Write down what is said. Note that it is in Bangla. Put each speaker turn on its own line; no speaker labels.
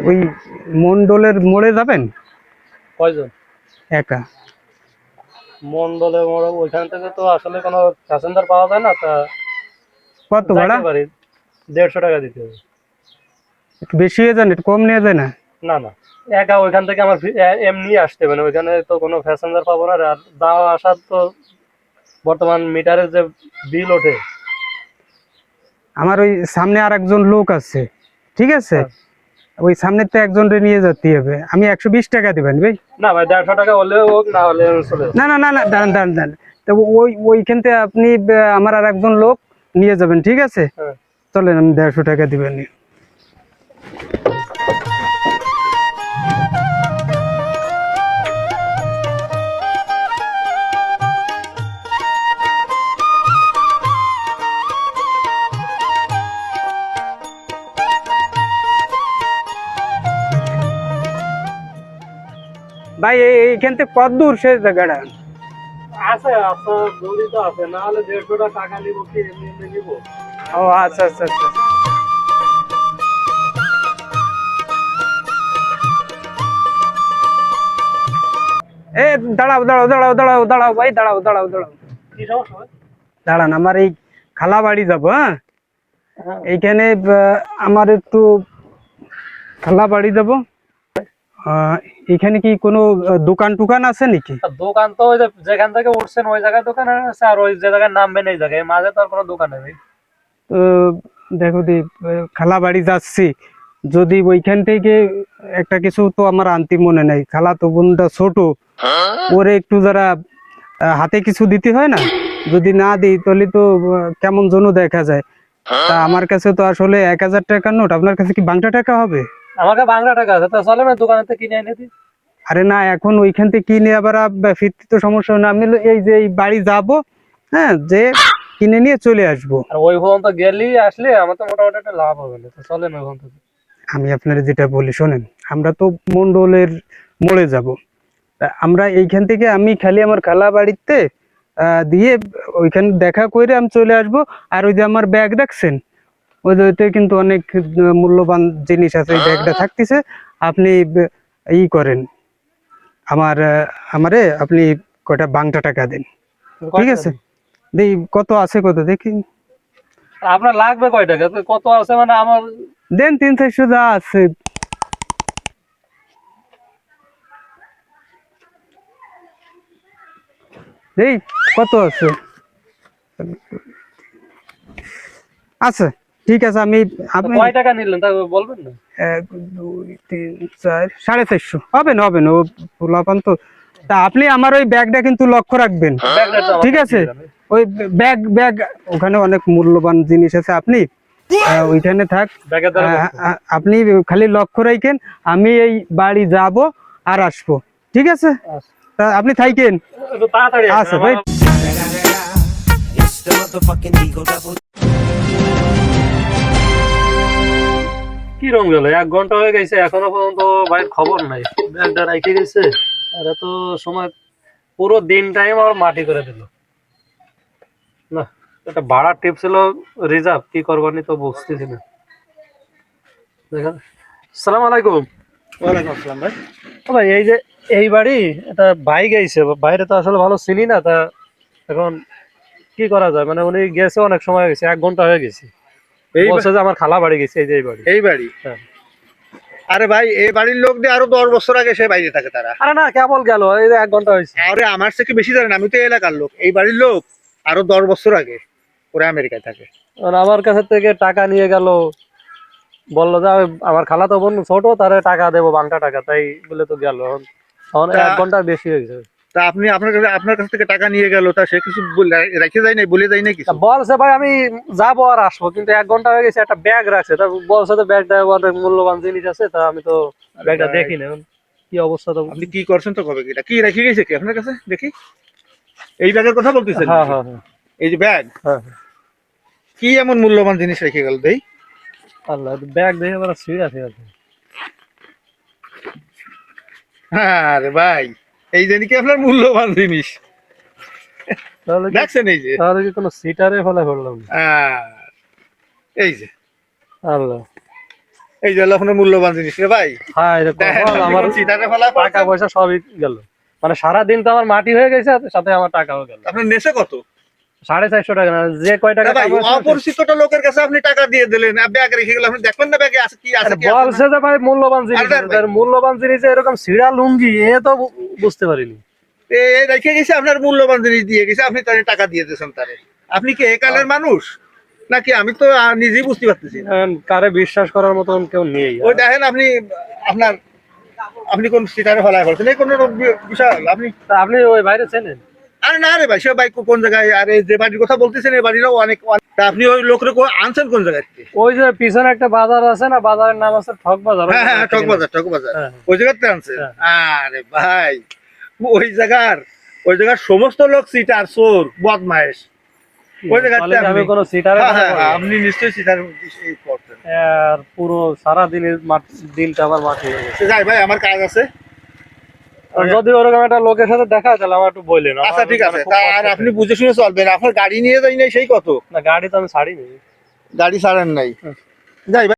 ওই মন্ডলের মোড়ে যাবেন?
কয়জন?
একা।
মন্ডলের মোড়ে ওইখান থেকে তো আসলে কোনো প্যাসেঞ্জার পাওয়া যায় না, তা
কত ভাড়া?
যাইতে পারি 150 টাকা দিতে হবে।
একটু বেশি হয়ে যান, একটু কম নেওয়া যায় না?
না না, একা ওইখান থেকে আমার এমনি আসতে মানে ওইখানে তো কোনো প্যাসেঞ্জার পাবো না। আর যাওয়া আসার তো বর্তমান মিটারের যে বিল ওঠে।
আমার ওই সামনে আর একজন লোক আছে, ঠিক আছে?
হ্যাঁ।
ওই সামনের তো একজনকে নিয়ে যেতে হবে। আমি 120 টাকা দিবেন ভাই?
না ভাই, 150 টাকা হলেও হোক, না হলে চলে যাবে।
না না না না, দাঁড়ান দাঁড়ান দাঁড়ান। তো ওইখান থেকে আপনি আমার আর একজন লোক নিয়ে যাবেন, ঠিক আছে?
হ্যাঁ।
চলেন, আমি 150 টাকা দিবেন। ভাই এইখান থেকে কত দূর সে জায়গাটা?
আছে আছে, দূরই তো আছে, না হলে 150 টাকা নিবো কি এমনি এমনি নিবো?
ও আচ্ছা আচ্ছা আচ্ছা। এ দাঁড়াও দাঁড়াও দাঁড়াও দাঁড়াও দাঁড়াও ভাই, দাঁড়াও দাঁড়াও দাঁড়াও।
কি সমস্যা ভাই?
দাঁড়ান, আমার এই খালা বাড়ি যাবো। হ্যাঁ,
হ্যাঁ।
এইখানে আমার একটু খালা বাড়ি যাবো। এখানে কি কোনো দোকান টুকান আছে নাকি?
আর দোকান তো ওই যে যেখান থেকে উঠছেন ওই জায়গায় দোকান আছে, আর ওই যে জায়গায় নামবেন এই জায়গায়, মাঝে তো আর কোনো দোকান নেই।
তো দেখো দি, খালা বাড়ি যাচ্ছি, যদি ওইখান থেকে একটা কিছু তো আমার আনতে মনে নাই। খালা তো বোনটা ছোট, ওরে একটু যারা হাতে কিছু দিতে হয় না? যদি না দিই তাহলে তো কেমন যেন দেখা যায়। তা আমার কাছে তো আসলে 1000 টাকার নোট, আপনার কাছে কি বাংলা টাকা হবে?
আমাকে বাংলা টাকা আছে, তা চলে না দোকানে থেকে কিনে এনে দিই।
আরে না, এখন ওইখান থেকে কিনে আবার ফিরতে তো সমস্যা হয় না। আমি এই যে এই বাড়ি যাব, হ্যাঁ, যে কিনে নিয়ে চলে আসবো।
আর ওই পর্যন্ত গেলেই আসলে আমার তো মোটামুটি একটা লাভ হবে না, তো চলে না ওই পর্যন্ত।
আমি আপনার যেটা বলি শোনেন, আমরা তো মন্ডলের মোড়ে যাব। আমরা এইখান থেকে আমি খালি আমার খালা বাড়িতে দিয়ে ওইখানে দেখা করে আমি চলে আসব। আর ওই যে আমার ব্যাগ দেখছেন, ওই যে ওইটাই কিন্তু অনেক মূল্যবান জিনিস আছে, এই ব্যাগটা থাকতেছে। আপনি ই করেন, আমারে আপনি কয়টা বাংটা টাকা দেন, ঠিক আছে? দেই, কত আছে কত দেখি।
আপনার লাগবে কয় টাকা? তো কত আছে মানে আমার?
দেন 300-400 যা আছে। এই কত আছে? আচ্ছা, ঠিক আছে। আপনি
কয় টাকা নিলেন তা বলবেন না?
1 2 3 4 450 হবে না? হবে না, ও পোলাপান তো। তা আপনি আমার ওই ব্যাগটা কিন্তু লক্ষ্য রাখবেন, ঠিক আছে? ওই ব্যাগ ব্যাগ ওখানে অনেক মূল্যবান জিনিস আছে, আপনি ওইখানে থাক। আপনি খালি লক্ষ্য রাখেন, আমি এই বাড়ি যাব আর আসবো, ঠিক আছে? তা আপনি থাকেন।
তাড়াতাড়ি
আচ্ছা ভাই।
কি রং গেল, 1 ঘন্টা হয়ে গেছে এখনো পর্যন্ত ভাইয়ের খবর নাই। ব্যাগটা রাখে গেছে, আর এত সময় পুরো দিনটাই আমার মাটি করে দিল। না, এটা ভাড়া টিপ ছিল রিজার্ভ, কি করবানি তো বুঝতেছি না। দেখেন, আসসালামু আলাইকুম।
ওয়ালাইকুম আসসালাম ভাই।
ও ভাই, এই যে এই বাড়ি, এটা ভাই গেছে, বাইরে তো আসলে ভালো চিনি না। তা এখন কি করা যায়? মানে উনি গেছে অনেক সময় হয়ে গেছে, 1 ঘন্টা হয়ে গেছে। বলছে যে আমার খালা বাড়ি গেছে, এই যে এই বাড়ি।
এই বাড়ি?
হ্যাঁ।
আরে ভাই, এই বাড়ির লোক দিয়ে আরো 10 বছর আগে সে বাইরে থাকে তারা।
আরে না, কেবল গেল, এই যে 1 ঘন্টা হয়েছে।
আরে আমার থেকে বেশি জানেন, আমি তো এই এলাকার লোক। এই বাড়ির লোক আরো 10 বছর আগে ওরা আমেরিকায় থাকে।
আর আমার কাছে থেকে টাকা নিয়ে গেল, বললো যে আমার খালা তো বোন ছোট, তারে টাকা দেবো বাংটা টাকা, তাই বলে তো গেল। এখন 1 ঘন্টার বেশি হয়ে গেছে।
তা আপনি আপনার কাছ থেকে টাকা নিয়ে গেল, তা সে কিছু রেখে যায় নাই, বলে যায় নাই কিছু?
বলছে ভাই আমি যাবো আর আসবো, কিন্তু 1 ঘন্টা হয়ে গেছে, একটা ব্যাগ রাখছে। তা বলছে তো ব্যাগটা অনেক মূল্যবান জিনিস আছে, তা আমি তো ব্যাগটা দেখি না। কি অবস্থা তো?
আপনি কি করছেন তো কবে? কি রেখে গেছে কি আপনার কাছে দেখি? এই ব্যাগের কথা বলতেছেন?
হ্যাঁ হ্যাঁ হ্যাঁ।
এই যে ব্যাগ,
হ্যাঁ।
কি এমন মূল্যবান জিনিস রেখে গেল দেই?
আল্লাহ, ব্যাগ দেখে আমার সিরিয়াস হয়ে আছে।
আরে ভাই, এই যে নাকি আপনার মূল্যবান জিনিস দেখছেন? এই যে
তাহলে কি কোনো সিটারে ফলে করলাম?
এই যে
আল্লাহ,
এই যে হলো আপনার মূল্যবান জিনিস রে ভাই।
হ্যাঁ এটা
দেখেন,
কপাল,
আপনি
আমার
কোন চিটারে ফেলা
টাকা
পাচ্ছেন?
পয়সা সবই গেল, মানে সারাদিন তো আমার মাটি হয়ে গেছে, সাথে আমার টাকাও গেল।
আপনার নেশে কত?
450 টাকা না, যে কয় টাকা
ভাই
কামাইছি,
অপরিচিতটা লোকের কাছে আপনি টাকা দিয়ে দিলেন, ব্যাগ রেখে গেলেন, আপনি দেখবেন না ব্যাগে আছে কি আছে কি আছে না?
বলছে যে ভাই মূল্যবান জিনিস
আরে
আছে,
ভাই।
তার মূল্যবান জিনিস এরকম ছিঁড়া লুঙ্গি এ তো বুঝতে পারিনি।
রেখে গেছে আপনার মূল্যবান জিনিস দিয়ে গেছে, আপনি তারে টাকা দিয়ে দিয়েছেন তারে। আপনি কি একালের মানুষ নাকি? আমি তো নিজেই বুঝতে পারতেছি না।
কারে বিশ্বাস করার মতন কেউ নেই।
ওই দেখেন আপনি আপনার আপনি কোন সিটারে ফেলায় ফেলছেন, এই কোন বিষয় হলো আপনি?
তা আপনি ওই বাইরে চেনেন?
আরে না রে ভাই, সে ভাই কোন জায়গায়? আরে যে বাড়ির কথা বলতেছেন এই বাড়িরও তা আপনি ওই লোকের আনছেন কোন জায়গায় থেকে?
ওই যে পিছনে একটা বাজার আছে না, বাজারের নাম আছে ঠক বাজার, ওই
হ্যাঁ হ্যাঁ,
বাজার
টক
থেকে
বাজার, টক বাজার।
হ্যাঁ।
ওই জায়গাতে আনছেন?
হ্যাঁ।
আরে ভাই, ওই জায়গার সমস্ত লোক সিটার, চোর, বদমাইশ। ওই জায়গাতে
তাহলে কি আমি কোনো সিটারে
হ্যাঁ হ্যাঁ, আপনি নিশ্চয়ই সিটার করতেন।
আর পুরো সারা দিনের দিনটা আমার মাটি হয়ে গেছে।
যাই ভাই, আমার কাজ আছে।
আর যদি ওরকম একটা লোকের সাথে দেখা হয় তাহলে আমার একটু বললেন।
আচ্ছা ঠিক আছে,
খুব
তা
কষ্ট
আর আপনি
হচ্ছে।
বুঝে শুনে চলবেন। আপনার গাড়ি নিয়ে যাই নাই সেই কত?
না গাড়ি তো আমি ছাড়িনি।
গাড়ি ছাড়েন নাই? যাই ভাই।